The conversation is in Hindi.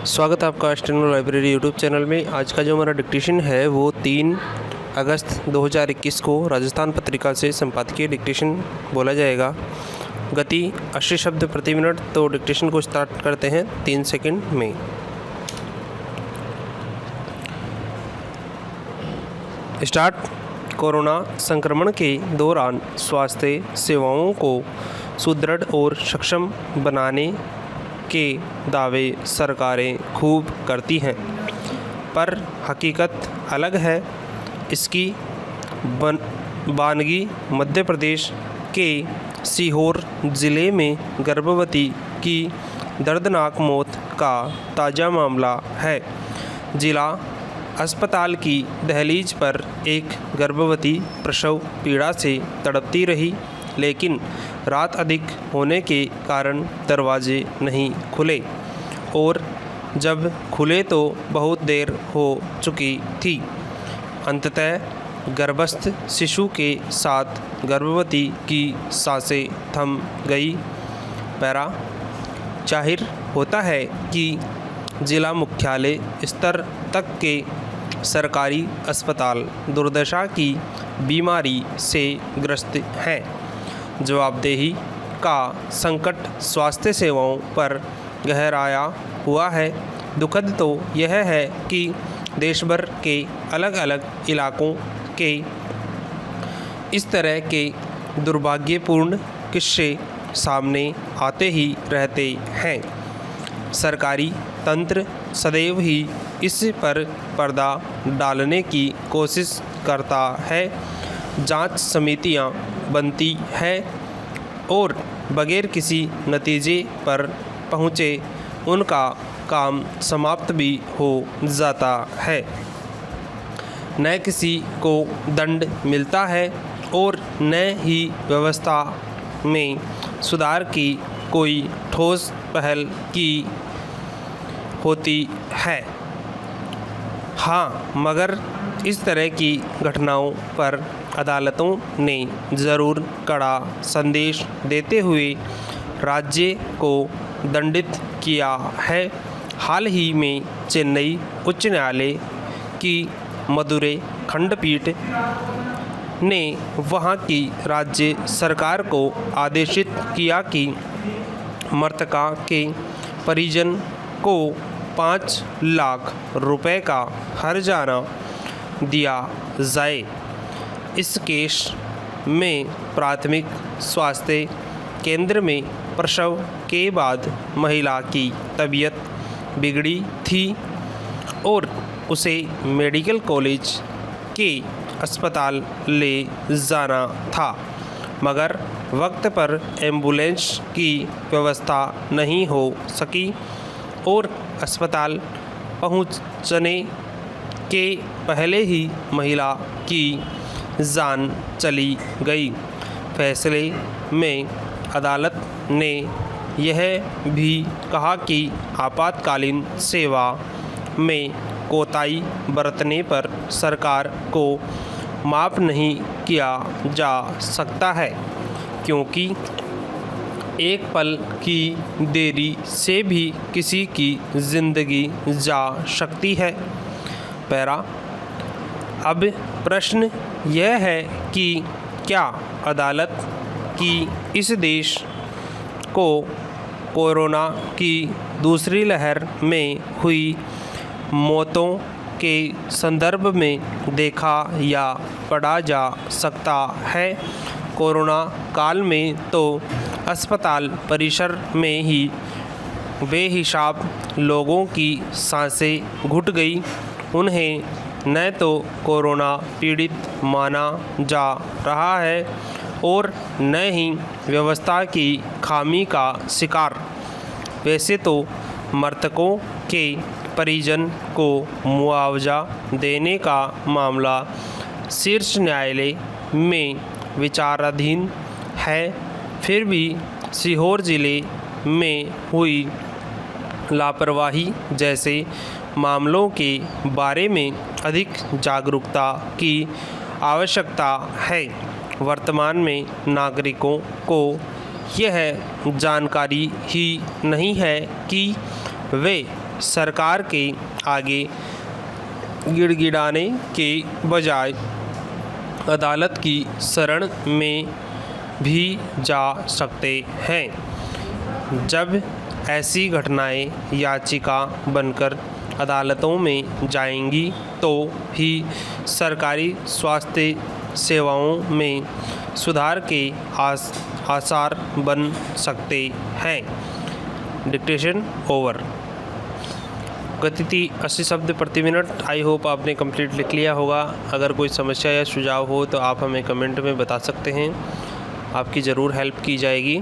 स्वागत है आपका स्टेनो लाइब्रेरी यूट्यूब चैनल में। आज का जो हमारा डिक्टेशन है वो 3 अगस्त 2021 को राजस्थान पत्रिका से संपादकीय डिक्टेशन बोला जाएगा। गति 80 शब्द प्रति मिनट। तो डिक्टेशन को स्टार्ट करते हैं 3 सेकंड में। स्टार्ट। कोरोना संक्रमण के दौरान स्वास्थ्य सेवाओं को सुदृढ़ और सक्षम बनाने के दावे सरकारें खूब करती हैं, पर हकीकत अलग है। इसकी बानगी मध्य प्रदेश के सीहोर ज़िले में गर्भवती की दर्दनाक मौत का ताज़ा मामला है। जिला अस्पताल की दहलीज पर एक गर्भवती प्रसव पीड़ा से तड़पती रही, लेकिन रात अधिक होने के कारण दरवाजे नहीं खुले और जब खुले तो बहुत देर हो चुकी थी। अंततः गर्भस्थ शिशु के साथ गर्भवती की सांसें थम गई। पैरा। जाहिर होता है कि जिला मुख्यालय स्तर तक के सरकारी अस्पताल दुर्दशा की बीमारी से ग्रस्त हैं। जवाबदेही का संकट स्वास्थ्य सेवाओं पर गहराया हुआ है। दुखद तो यह है कि देश भर के अलग अलग इलाकों के इस तरह के दुर्भाग्यपूर्ण किस्से सामने आते ही रहते हैं। सरकारी तंत्र सदैव ही इस पर पर्दा डालने की कोशिश करता है। जांच समितियां बनती है और बगैर किसी नतीजे पर पहुँचे उनका काम समाप्त भी हो जाता है। न किसी को दंड मिलता है और न ही व्यवस्था में सुधार की कोई ठोस पहल की होती है। हाँ, मगर इस तरह की घटनाओं पर अदालतों ने ज़रूर कड़ा संदेश देते हुए राज्य को दंडित किया है। हाल ही में चेन्नई उच्च न्यायालय की मदुरै खंडपीठ ने वहां की राज्य सरकार को आदेशित किया कि मृतका के परिजन को 5 लाख रुपए का हर्जाना दिया जाए। इस केस में प्राथमिक स्वास्थ्य केंद्र में प्रसव के बाद महिला की तबीयत बिगड़ी थी और उसे मेडिकल कॉलेज के अस्पताल ले जाना था, मगर वक्त पर एम्बुलेंस की व्यवस्था नहीं हो सकी और अस्पताल पहुंचने के पहले ही महिला की जान चली गई। फैसले में अदालत ने यह भी कहा कि आपातकालीन सेवा में कोताही बरतने पर सरकार को माफ़ नहीं किया जा सकता है, क्योंकि एक पल की देरी से भी किसी की ज़िंदगी जा सकती है। पैरा। अब प्रश्न यह है कि क्या अदालत की इस देश को कोरोना की दूसरी लहर में हुई मौतों के संदर्भ में देखा या पढ़ा जा सकता है। कोरोना काल में तो अस्पताल परिसर में ही बेहिसाब लोगों की सांसें घुट गई। उन्हें न तो कोरोना पीड़ित माना जा रहा है और न ही व्यवस्था की खामी का शिकार। वैसे तो मृतकों के परिजन को मुआवजा देने का मामला शीर्ष न्यायालय में विचाराधीन है, फिर भी सीहोर ज़िले में हुई लापरवाही जैसे मामलों के बारे में अधिक जागरूकता की आवश्यकता है। वर्तमान में नागरिकों को यह जानकारी ही नहीं है कि वे सरकार के आगे गिड़गिड़ाने के बजाय अदालत की शरण में भी जा सकते हैं। जब ऐसी घटनाएं याचिका बनकर अदालतों में जाएंगी तो ही सरकारी स्वास्थ्य सेवाओं में सुधार के आसार बन सकते हैं। Dictation over. गति थी 80 शब्द प्रति मिनट। आई होप आपने कंप्लीट लिख लिया होगा। अगर कोई समस्या या सुझाव हो तो आप हमें कमेंट में बता सकते हैं, आपकी ज़रूर हेल्प की जाएगी।